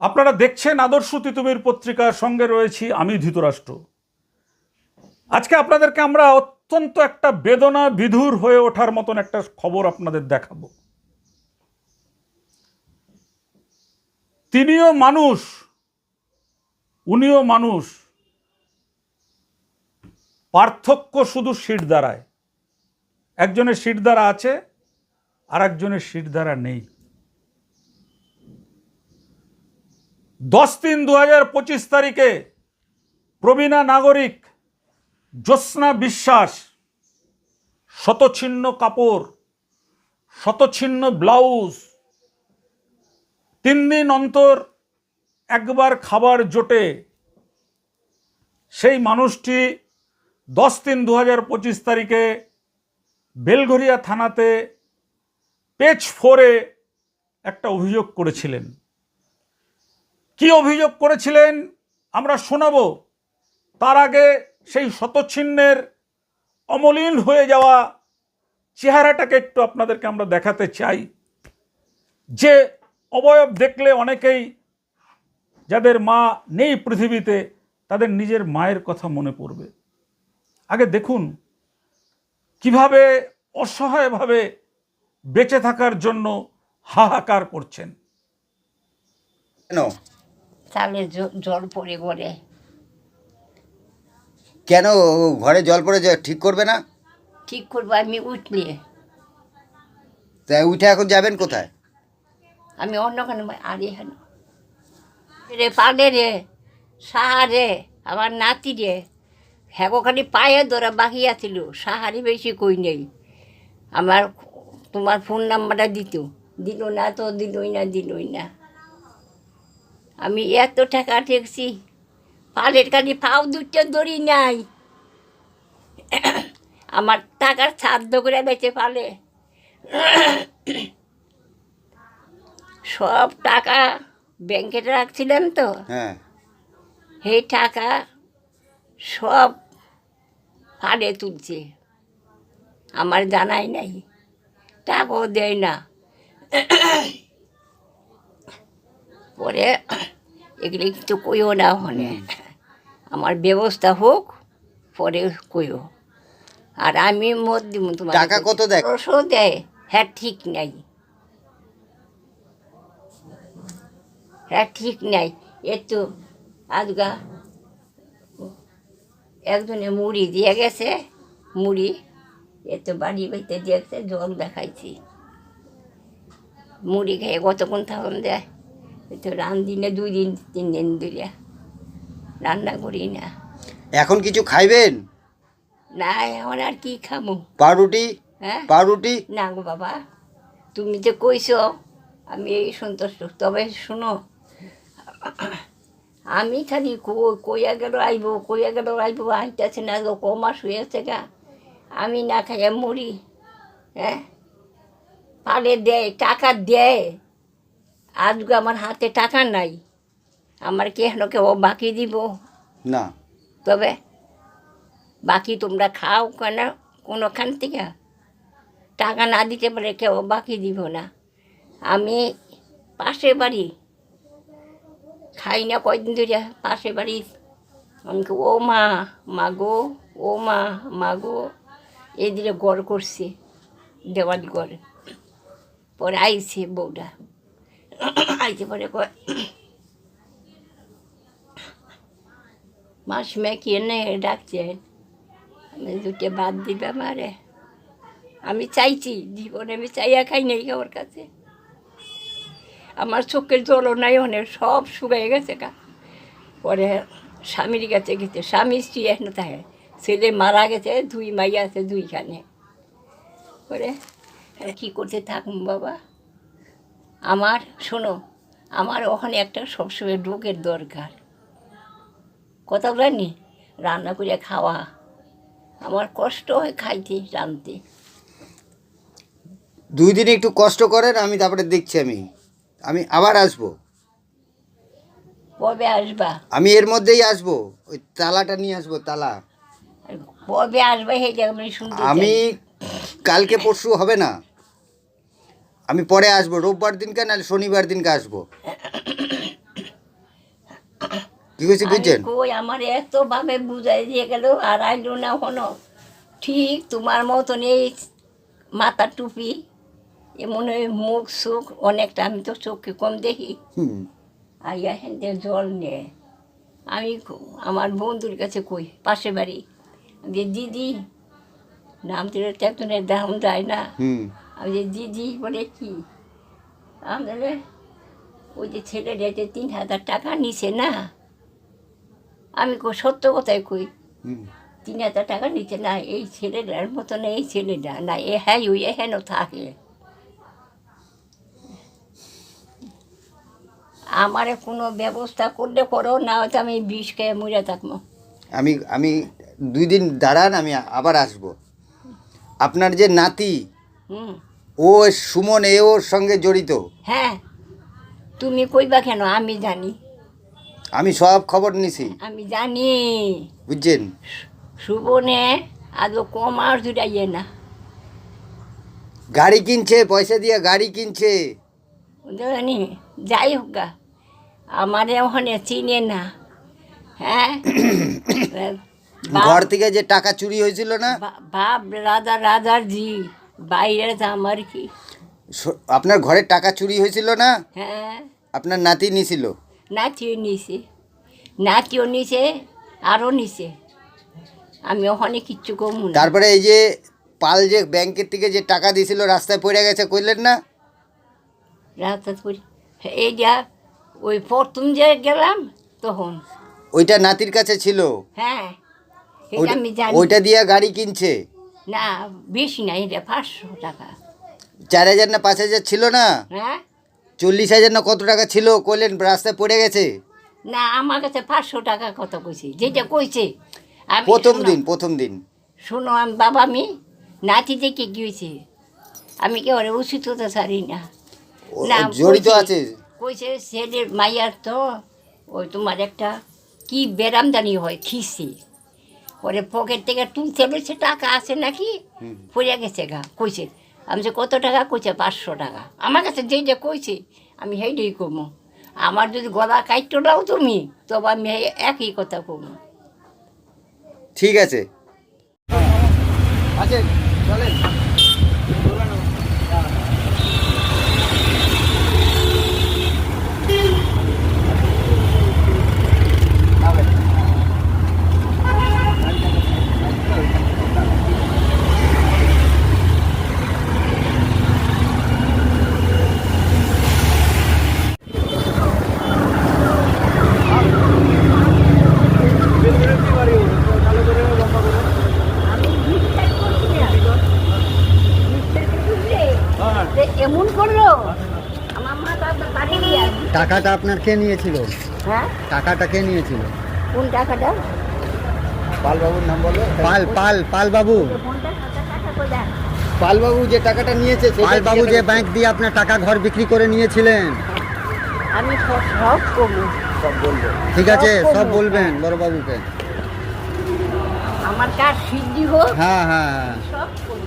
আপনারা দেখছেন আদর্শ তিতুমির পত্রিকার সঙ্গে রয়েছি আমি ধৃতরাষ্ট্র। আজকে আপনাদেরকে আমরা অত্যন্ত একটা বেদনা বিধুর হয়ে ওঠার মতন একটা খবর আপনাদের দেখাবো। তিনিও মানুষ, উনিও মানুষ, পার্থক্য শুধু শিরদাঁড়ায়। একজনের শিরদাঁড়া আছে আর একজনের শিরদাঁড়া নেই। 10/3/2025 তারিখে প্রবীণা নাগরিক জ্যোৎস্না বিশ্বাস শতছিন্ন কাপড়, শতছিন্ন ব্লাউজ, 3 দিন অন্তর একবার খাবার জোটে, সেই মানুষটি 10/3/2025 তারিখে বেলঘরিয়া থানাতে পেজ 4-এ একটা অভিযোগ করেছিলেন। কি অভিযোগ করেছিলেন আমরা শোনাবো। তার আগে সেই শতছিন্নের অমলিন হয়ে যাওয়া চেহারাটাকে একটু আপনাদেরকে আমরা দেখাতে চাই, যে অবয়ব দেখলে অনেকেই যাদের মা নেই পৃথিবীতে তাদের নিজের মায়ের কথা মনে পড়বে। আগে দেখুন কিভাবে অসহায়ভাবে বেঁচে থাকার জন্য হাহাকার করছেন। কেন চালে জল পড়ে ঘরে। কেন ঘরে জল পড়ে ঠিক করবে না? ঠিক করবো আমি উঠলে। তাই উঠে এখন যাবেন কোথায়? আমি অন্যখানে আরে হেন রে পালে রে সাহারে আমার নাতি রে হ্যাগো খালি পায়ে ধরা বাকি আছিল, সাহারি বেশি কই নেই। আমার তোমার ফোন নাম্বারটা দিল না তো দিলই না। আমি এত টাকা ঠেকছি, পালের খালি পাও দুটো দড়ি নাই। আমার টাকার ছাদ্য করে বেঁচে পালে সব টাকা ব্যাংকে রাখছিলাম তো, হ্যাঁ, সেই টাকা সব ফালে তুলছে, আমার জানাই নাই, টাকাও দেয় না। পরে এগুলি তো কইও না, হনে আমার ব্যবস্থা হোক পরে কইও। আর আমি মত দিব তোমার। টাকা কত দেয়? 1200 দেয়, হ্যাঁ ঠিক নাই, হ্যাঁ ঠিক নাই। একটু আজগা একজনে মুড়ি দিয়ে গেছে, মুড়ি একটু বাড়ি বাড়িতে দিয়েছে, জল দেখাইছি। মুড়ি খেয়ে কতক্ষণ থাকুন দেয়, একটু রান্দিনে 2 দিন 3 দিন ধরে রান্না করি না। এখন কিছু খাইবেন? না এখন আর কি খাবো? পাউরুটি? হ্যাঁ পাউরুটি? না গো বাবা, তুমি যে কইছো আমি এই সন্তুষ্ট। তবে শোনো, আমি খালি কইয়া গেল আইব আইতেছে না, কমাস হয়েছে গা। আমি না খাইয়া মরি। হ্যাঁ পালে দেয়, টাকা দেয়, আজকে আমার হাতে টাকা নাই, আমার কি এখন কেউ বাকি দিব? না। তবে বাকি তোমরা খাও কেন কোনোখান থেকে? টাকা না দিতে পারে কেউ বাকি দিব না। আমি পাশে বাড়ি খাই না কয়দিন ধরে, পাশে বাড়ি আমাকে ও মাগো ও মাগো এই দিলে গড় করছে, দেওয়ালি গড়। পরে আইছে বউটা, আইতে পরে কয় মাসিমা কি এনে ডাকছেন, আমি দুটো বাদ দিবে আমারে। আমি চাইছি জীবনে, আমি চাইয়া খাই নাই ওর কাছে। আমার চোখের জলও নাই, অনেক সব শুকিয়ে গেছে গা। পরে স্বামীর কাছে গেছে, স্বামী স্ত্রী এখনো থাকে, ছেলে মারা গেছে, 2 মাইয়া আছে 2খানে। পরে কী করতে থাকুন বাবা। আমার শোনো, আমার ওখানে একটা সবসময় লোকের দরকার, কথা বলেনি, রান্না করে খাওয়া। আমার কষ্ট হয় খাইতে রাঁধতে। 2 দিন একটু কষ্ট করেন, আমি তারপরে দেখছি। আমি আবার আসবো। কবে আসবা? আমি এর মধ্যেই আসবো, ওই তালাটা নিয়ে আসবো, তালা। কবে আসবা সেইটা আমি শুনতে আমি চাই। কালকে পরশু হবে না, আমি পরে আসবো, রোববার দিনকে নাহলে শনিবার দিনকে আসবো। কি কইছে বুঝছেন? কই আমার এত ভাবে বুঝাই দিয়ে গেল আর আইলো না হনো ঠিক তোমার মতন এই মাথা টুপি এমন মুখ সুখ অনেকটা, আমি তো চোখে কম দেখি। আইয়া হেঁটে জল নেয়। আমি আমার বন্ধুর কাছে কই পাশে বাড়ি যে দিদি নাম দিলে তো একজনের দাম যায় না। আমি যে দিদি বলে কি আমাদের ওই যে ছেলেটা যে 3,000 টাকা নিছে না, আমি সত্য কথাই কই 3,000 টাকা নিচে না, এই ছেলেটার মতন এই ছেলেটা না, এ হ্যাঁ ওই হেন থাকে। আমারে কোনো ব্যবস্থা করলে করো, না হয়তো আমি বিষ খেয়ে মরে থাকবো। আমি 2 দিন দাঁড়ান, আমি আবার আসব। আপনার যে নাতি হুম, ও সুমন এ ওর সঙ্গে জড়িত? হ্যাঁ তুমি কইবা কেন, আমি জানি। আমি সব খবর নিছি, আমি জানি বুঝছেন? সুবনে আদৌ কম আর জুড়াইয়ে না। গাড়ি কিনছে, পয়সা দিয়ে গাড়ি কিনছে। জানি যাই হোক গা, আমারে ওখানে চিনে না। হ্যাঁ ঘর থেকে যে টাকা চুরি হয়েছিল না, বাপ রাজার জি বাইরে আমার কি। আপনার ঘরে টাকা চুরি হয়েছিল না, হ্যাঁ আপনার নাতি নিছিল। নাতিও নিছে, নাতিও নিছে, আরও নিছে। আমি ওখানে কিচ্ছু কমু না। তারপরে এই যে পাল যে ব্যাংকের থেকে যে টাকা দিয়েছিল রাস্তায় পড়ে গেছে কইলেন না? রাস্তা করি এইটা ওই প্রথম যে গেলাম তখন ওইটা নাতির কাছে ছিল, হ্যাঁ এটা আমি জানি। ওইটা দিয়ে গাড়ি কিনছে। না বেশি না, এটা 500 টাকা। 4,000 না 5,000 ছিল না? হ্যাঁ 40,000 না কত টাকা ছিল কইলেন রাস্তায় পড়ে গেছে? না আমার কাছে 500 টাকা কথা কইছে, যেটা কইছে। আমি প্রথম দিন শোনো আমি বাবা, আমি নাতি থেকে কি হয়েছে, আমি কে ওরে উচিত হতে ছাড়ি না। না জড়িত আছে। কইছে ছেলের মাইয়ার তো ওই তোমার একটা কি বেরামদানি হয় খিসি, ওরে পকেট থেকে তুলতে বলছে টাকা আছে নাকি, পড়ে গেছে গা কইছে। আমি যে কত টাকা কইছে 500 টাকা। আমার কাছে যেইটা কইছে আমি সেইটাই কমো। আমার যদি গলা কাইটো দাও তুমি, তবে আমি একই কথা কমো। ঠিক আছে, আচ্ছা চলেন। এমন করলো আমার মাথা বাড়ি দিয়ে। টাকাটা আপনার কে নিয়েছিল? হ্যাঁ টাকাটা কে নিয়েছিল? কোন টাকাটা? পালবাবুর নাম বলো। পাল বাবু। কোনটা টাকা কইলা? পালবাবু যে টাকাটা নিয়েছে, পাল বাবু যে ব্যাংক দিয়ে আপনার টাকা ঘর বিক্রি করে নিয়েছিলেন। আমি সব করবো। সব বলবো। ঠিক আছে, সব সব করবো। বলবেন বড় বাবুকে। আমার কাজ সিদ্ধি হোক, হ্যাঁ হ্যাঁ হ্যাঁ, সব করবো।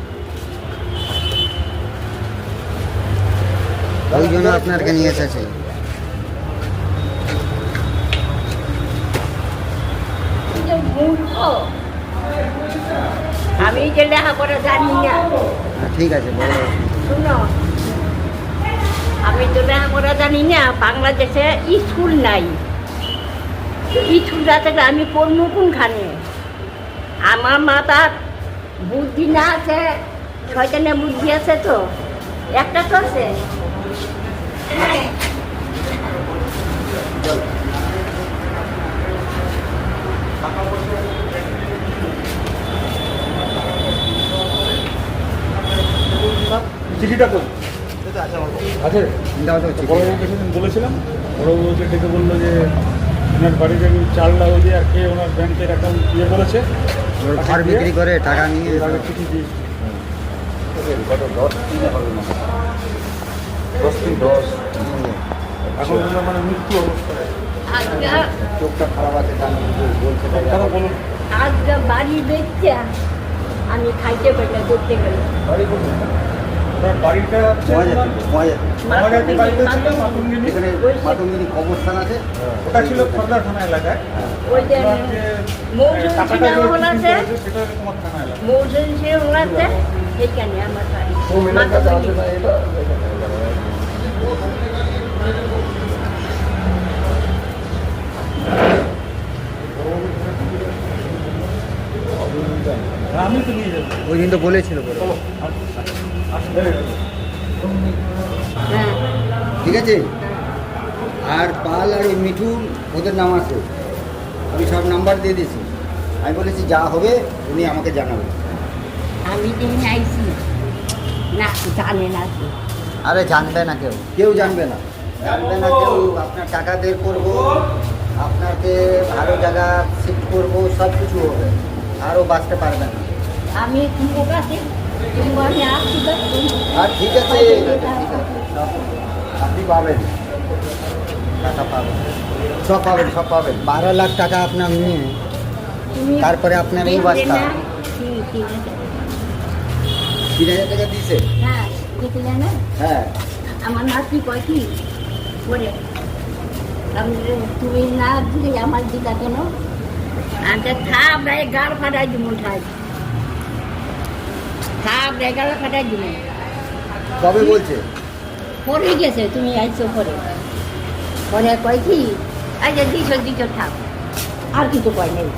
ওই জন্য আপনাকে নিয়ে এসেছে। এই যে মূর্খ, আমি যে লেখাপড়া জানি না। ঠিক আছে বড় বাবু। শুনো, আমি তো লেখাপড়া জানি না, বাংলাদেশে স্কুল নাই। স্কুল না থাকলে আমি পড়বো কোনখানে? আমার মাথার বুদ্ধি না আছে, শয়তানের বুদ্ধি আছে তো, একটা তো আছে। চিঠিটা কই আছে? দাও তো চিঠি। বড়বাবুকে সেদিন বলেছিলাম, বড়বাবুকে ডেকে বললো যে ওনার বাড়িতে চালটা ওই দিয়ে আর কে ওনার ব্যাংকের অ্যাকাউন্ট ইয়ে করেছে, ওর ঘর বিক্রি করে টাকা নিয়ে এর আগে চিঠি দিয়ে এখন ওনার মানে মৃত্যু অবস্থায়। আজকে চোখটা খারাপ আছে, বলছে কথা বলুন। আজকে বাড়ি বেচছে আমি খাইতে পারি না, করতে গেলে বাড়ি করুন। আপনার বাড়িটা হচ্ছে মহাজাতি বাড়িতে ছিল মাতঙ্গিনী। এখানে মাতঙ্গিনী কবরস্থান আছে। ওটা ছিল খর্দা থানা এলাকায়। ওই যে আপনার যে মৌসুমী টাকাটা যে সিনেমা হল বিক্রি আছে, করেছে, সেটা তোমার থানা এলাকা। মৌসুমী সিনেমা হল আছে, সেইখানে আমার বাড়ি। মাতঙ্গিনী। আমি তো নিয়ে যাবো। ওই দিন তো বলেছিল বলে। হ্যাঁ, ঠিক আছে, আর পাল আর ওই মিঠু ওদের নাম আছে, আমি সব নাম্বার দিয়ে দিয়েছি। আমি বলেছি যা হবে উনি আমাকে জানাবেন। আমি যেদিন আইছি না জানে না তো। আরে জানবে না কেউ। কেউ জানবে না, জানবে না কেউ। আপনার টাকা বের করবো, আপনাকে ভালো জায়গা শিফট করবো, সব কিছু হবে, আরও বাঁচতে পারবে না। আমি তোমার কাছে তোমার আসছি তো আর ঠিক আছে, ঠিক আছে, আপনি পাবেন, টাকা পাবেন, সব পাবেন, সব পাবেন। 12 লাখ টাকা আপনার নিয়ে তুমি তারপরে আপনার এই দেখলে অবস্থা। না? ঠিক আছে। 3000 টাকা দিয়েছে। হ্যাঁ, দেখলে না? হ্যাঁ, আমার নাতি কয় কি করে আমি তুমি না দিলে আমার দিদা কেন আচ্ছা থাপ রে গাল ফাটাই দিব ঠাই থাপ রে গাল ফাটাই দিব কবে বলছে? পরে গেছে তুমি আইছো পরে পরে কয় কি আচ্ছা দিছো থাপ আর কিছু কয় নেই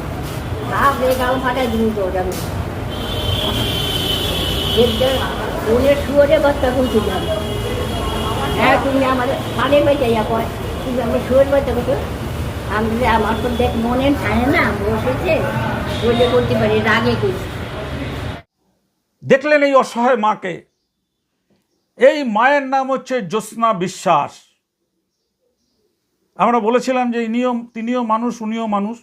থাপ রে গাল ফাটাই দিব তো আমি উনি শুয়ে বাচ্চা করছিলাম হ্যাঁ তুমি আমার সাড়ে বেঁচাইয়া কয় তুমি আমি শুয়ে বাচ্চা করছো আমি আমার তো দেখ মনে থাকে না বসেছে বলে করতে পারি রাগে করছি দেখলেন এই অসহায় মাকে। এই মায়ের নাম হচ্ছে জ্যোৎস্না বিশ্বাস। আমরা বলেছিলাম যে তিনিও মানুষ, উনিও মানুষ।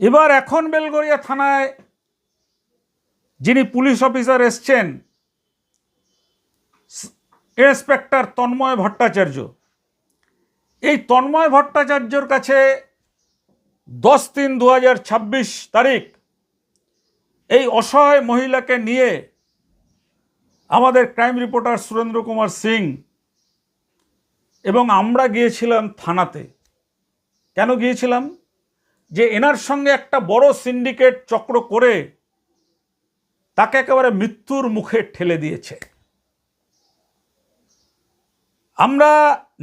এবার এখন বেলগড়িয়া থানায় যিনি পুলিশ অফিসার এসছেন, ইন্সপেক্টর তন্ময় ভট্টাচার্য। এই তন্ময় ভট্টাচার্যর কাছে 10/3/2026 তারিখ এই অসহায় মহিলাকে নিয়ে আমাদের ক্রাইম রিপোর্টার সুরেন্দ্র কুমার সিং এবং আমরা গিয়েছিলাম থানাতে। কেন গিয়েছিলাম? যে এনার সঙ্গে একটা বড় সিন্ডিকেট চক্র করে তাকে একেবারে মৃত্যুর মুখে ঠেলে দিয়েছে। আমরা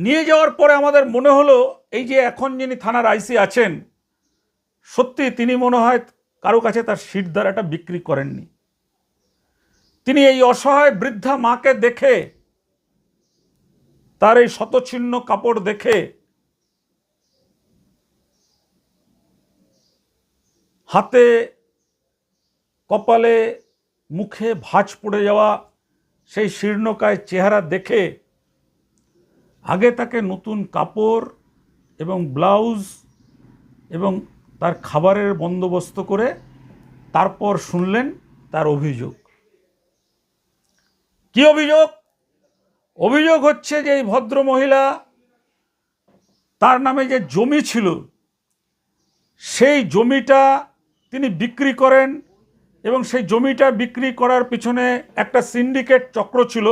নিয়ে যাওয়ার পরে আমাদের মনে হলো এই যে এখন যিনি থানার আইসি আছেন, সত্যি তিনি মনে হয় কারো কাছে তার শিরদাঁড়াটা বিক্রি করেননি। তিনি এই অসহায় বৃদ্ধা মাকে দেখে, তার এই শতছিন্ন কাপড় দেখে হাতে, কপালে, মুখে ভাঁজ পড়ে যাওয়া সেই শীর্ণকায় চেহারা দেখে আগে তাকে নতুন কাপড় এবং ব্লাউজ এবং তার খাবারের বন্দোবস্ত করে তারপর শুনলেন তার অভিযোগ। কি অভিযোগ? অভিযোগ হচ্ছে যে এই ভদ্রমহিলা, তার নামে যে জমি ছিল সেই জমিটা তিনি বিক্রি করেন এবং সেই জমিটা বিক্রি করার পিছনে একটা সিন্ডিকেট চক্র ছিল,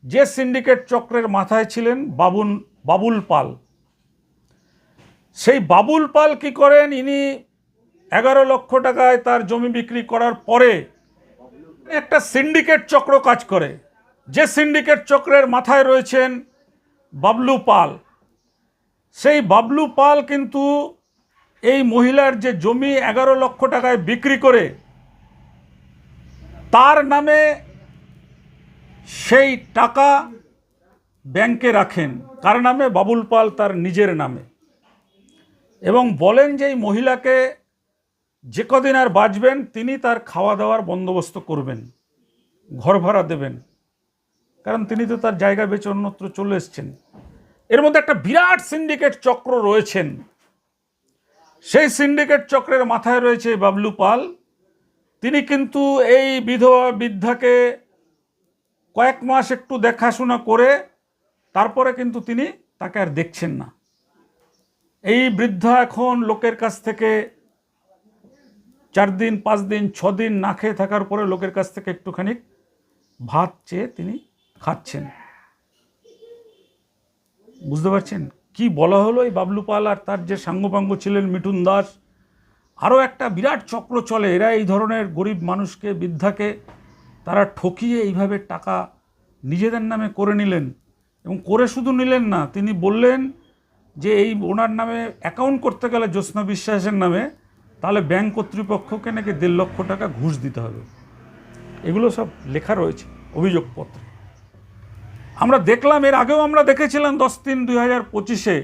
যে সিন্ডিকেট চক্রের মাথায় ছিলেন বাবুল পাল। সেই বাবুল পাল কি করেন, ইনি 11 লক্ষ টাকায় তার জমি বিক্রি করার পরে একটা সিন্ডিকেট চক্র কাজ করে, যে সিন্ডিকেট চক্রের মাথায় রয়েছেন বাবলু পাল। সেই বাবলু পাল কিন্তু এই মহিলার যে জমি 11 লক্ষ টাকায় বিক্রি করে তার নামে সেই টাকা ব্যাংকে রাখেন। কার নামে? বাবুল পাল তার নিজের নামে। এবং বলেন যে এই মহিলাকে যে কদিন আর বাঁচবেন তিনি তার খাওয়া দাওয়ার বন্দোবস্ত করবেন, ঘর ভাড়া দেবেন, কারণ তিনি তো তার জায়গা বেচে অন্যত্র চলে এসছেন। এর মধ্যে একটা বিরাট সিন্ডিকেট চক্র রয়েছেন। সেই সিন্ডিকেট চক্রের মাথায় রয়েছে বাবলু পাল। তিনি কিন্তু এই বিধবা বৃদ্ধাকে কয়েক মাস একটু দেখাশোনা করে তারপরে কিন্তু তিনি তাকে আর দেখছেন না। এই বৃদ্ধা এখন লোকের কাছ থেকে 4 দিন, 5 দিন, 6 দিন না খেয়ে থাকার পরে লোকের কাছ থেকে একটুখানি ভাত চেয়ে তিনি খাচ্ছেন। বুঝতে পারছেন কি বলা হলো? এই বাবলু পাল আর তার যে সাঙ্গপাঙ্গ ছিলেন মিঠুন দাস, আরও একটা বিরাট চক্র চলে। এরা এই ধরনের গরিব মানুষকে, বৃদ্ধাকে তারা ঠকিয়ে এইভাবে টাকা নিজেদের নামে করে নিলেন। এবং করে শুধু নিলেন না, তিনি বললেন যে এই ওনার নামে অ্যাকাউন্ট করতে গেলে জ্যোৎস্না বিশ্বাসের নামে, তাহলে ব্যাংক কর্তৃপক্ষকে নাকি 1.5 লক্ষ টাকা ঘুষ দিতে হবে। এগুলো সব লেখা রয়েছে অভিযোগপত্রে। আমরা দেখলাম, এর আগেও আমরা দেখেছিলাম 10/3/2025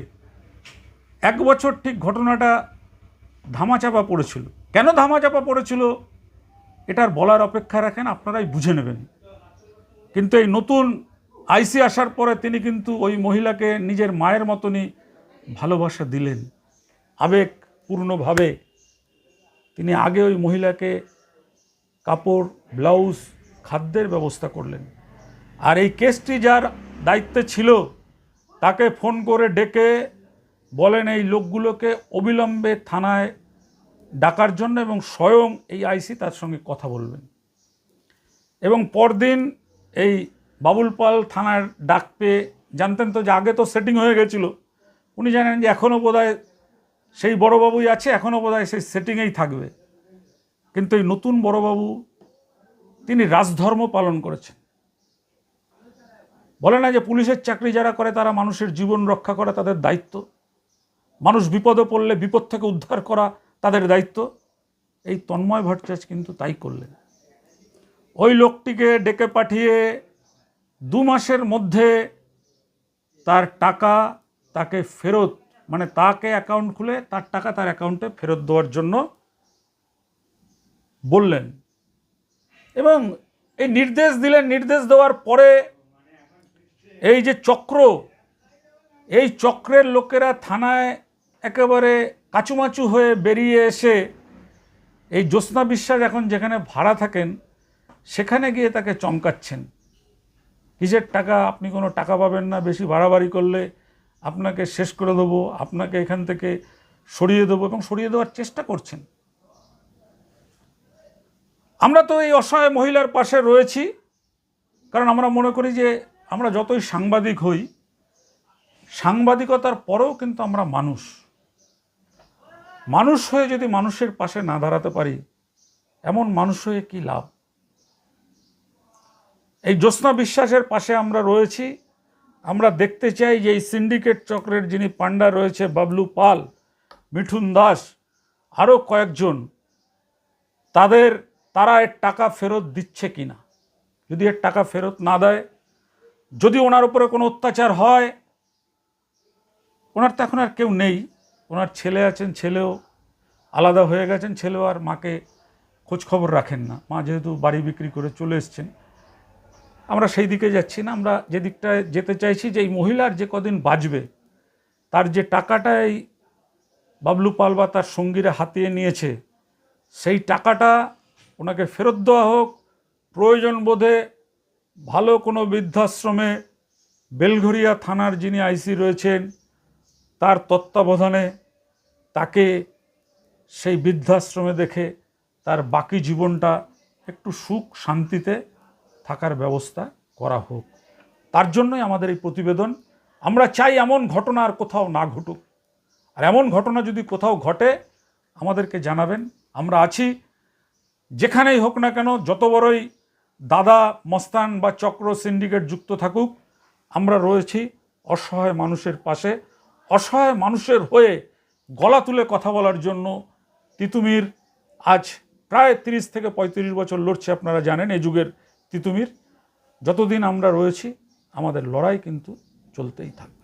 1 বছর ঠিক ঘটনাটা ধামাচাপা পড়েছিল। কেন ধামাচাপা পড়েছিল এটার বলার অপেক্ষা রাখেন, আপনারাই বুঝে নেবেন। কিন্তু এই নতুন আইসি আসার পরে তিনি কিন্তু ওই মহিলাকে নিজের মায়ের মতনই ভালোবাসা দিলেন আবেগপূর্ণভাবে। তিনি আগে ওই মহিলাকে কাপড়, ব্লাউজ, খাদ্যের ব্যবস্থা করলেন। আর এই কেসটি যার দায়িত্বে ছিল তাকে ফোন করে ডেকে বলেন এই লোকগুলোকে অবিলম্বে থানায় ডাকার জন্য, এবং স্বয়ং এই আইসি তার সঙ্গে কথা বলবেন। এবং পরদিন এই বাবুল পাল থানার ডাক পেয়ে জানতেন তো যে আগে তো সেটিং হয়ে গেছিল, উনি জানেন যে এখনও বোধহয় সেই বড়বাবুই আছে, এখনও বোধহয় সেই সেটিংয়েই থাকবে। কিন্তু এই নতুন বড়বাবু তিনি রাজধর্ম পালন করেছেন। বলে না যে পুলিশের চাকরি যারা করে তারা মানুষের জীবন রক্ষা করা তাদের দায়িত্ব, মানুষ বিপদে পড়লে বিপদ থেকে উদ্ধার করা তাদের দায়িত্ব। এই তন্ময় ভট্টাচার্য কিন্তু তাই করলেন। ওই লোকটিকে ডেকে পাঠিয়ে 2 মাসের মধ্যে তার টাকা তাকে ফেরত, মানে তাকে অ্যাকাউন্ট খুলে তার টাকা তার অ্যাকাউন্টে ফেরত দেওয়ার জন্য বললেন। এবং এই নির্দেশ দিলেন। নির্দেশ দেওয়ার পরে এই যে চক্র, এই চক্রের লোকেরা থানায় একেবারে কাচুমাচু হয়ে বেরিয়ে এসে এই জ্যোৎস্না বিশ্বাস এখন যেখানে ভাড়া থাকেন সেখানে গিয়ে তাকে চমকাচ্ছেন। কিসের টাকা? আপনি কোনো টাকা পাবেন না, বেশি বাড়াবাড়ি করলে আপনাকে শেষ করে দেবো, আপনাকে এখান থেকে সরিয়ে দেবো, এবং সরিয়ে দেওয়ার চেষ্টা করছেন। আমরা তো এই অসহায় মহিলার পাশে রয়েছি, কারণ আমরা মনে করি যে আমরা যতই সাংবাদিক হই, সাংবাদিকতার পরেও কিন্তু আমরা মানুষ। মানুষ হয়ে যদি মানুষের পাশে না দাঁড়াতে পারি, এমন মানুষ হয়ে কী লাভ? এই জ্যোৎস্না বিশ্বাসের পাশে আমরা রয়েছি। আমরা দেখতে চাই যে এই সিন্ডিকেট চক্রের যিনি পান্ডা রয়েছে, বাবলু পাল, মিঠুন দাস, আরও কয়েকজন, তারা এর টাকা ফেরত দিচ্ছে কিনা। যদি এর টাকা ফেরত না দেয়, যদি ওনার উপরে কোনো অত্যাচার হয়, ওনার তো এখন আর কেউ নেই, ওনার ছেলে আছেন, ছেলেও আলাদা হয়ে গেছেন, ছেলেও আর মাকে খোঁজ খবর রাখেন না। মা যেহেতু বাড়ি বিক্রি করে চলে এসছেন, আমরা সেই দিকে যাচ্ছি না। আমরা যে দিকটায় যেতে চাইছি যে এই মহিলার যে কদিন বাঁচবে, তার যে টাকাটা এই বাবলু পাল বা তার সঙ্গীরা হাতিয়ে নিয়েছে, সেই টাকাটা ওনাকে ফেরত দেওয়া হোক। প্রয়োজন বোধে ভালো কোনো বৃদ্ধাশ্রমে, বেলঘরিয়া থানার যিনি আইসি রয়েছেন তার তত্ত্বাবধানে তাকে সেই বৃদ্ধাশ্রমে দেখে তার বাকি জীবনটা একটু সুখ শান্তিতে থাকার ব্যবস্থা করা হোক। তার জন্যই আমাদের এই প্রতিবেদন। আমরা চাই এমন ঘটনা আর কোথাও না ঘটুক, আর এমন ঘটনা যদি কোথাও ঘটে আমাদেরকে জানাবেন। আমরা আছি, যেখানেই হোক না কেন, যত বড়ই দাদা মস্তান বা চক্র সিন্ডিকেট যুক্ত থাকুক, আমরা রয়েছি অসহায় মানুষের পাশে। অসহায় মানুষের হয়ে গলা তুলে কথা বলার জন্য তিতুমির আজ প্রায় 30 থেকে 35 বছর লড়ছে। আপনারা জানেন এই যুগের তিতুমির। যতদিন আমরা রয়েছি আমাদের লড়াই কিন্তু চলতেই থাকবে।